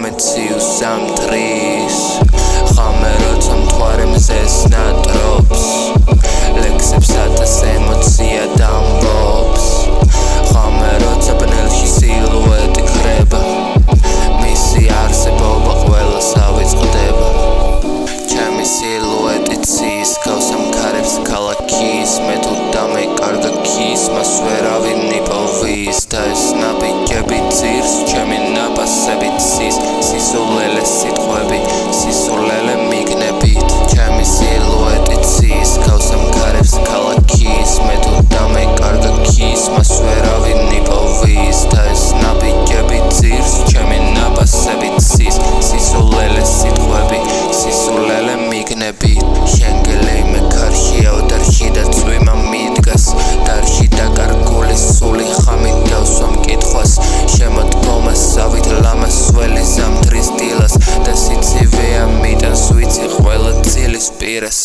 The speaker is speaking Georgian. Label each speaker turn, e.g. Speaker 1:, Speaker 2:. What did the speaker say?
Speaker 1: გამეციუს ზამთრის ხამე როცა მთვარე მზეს ნატრობს ლექსებსაც ემოცია დამბობს ხამე როცა ბნელში სილუეტი ქრება მისი არსებობა ყველას ავიწყდება ჩემი სილუეტი ცის გავს ამქარებს ქალაქის მე თუ დამეკარგა ქის მას ვერავინ იპოვის და ეს ნაბიჯები ძირს ჩემი ნაბასები ცის სისულელე სიტყვები სისულელე მიგნებით ჩემი სილუეტი ცის გავს ამქარებს ქალაქის მე თუ დამეკარგა ქის მას ვერავინ იპოვის და ეს ნაბიჯები ძირს ჩემი ნაბასები ცის სისულელე სიტყვები სისულელე მიგნებით შენგელი მე ქარშიაო დარში და წვიმა მიდგას დარში დაკარგული სული ხამით დავსვა მკითხვას შემოდგომას ავით ლამას ველი ზამთრის დილას და სიცივე ამიტანს ვიცი ყველა ძილის პირას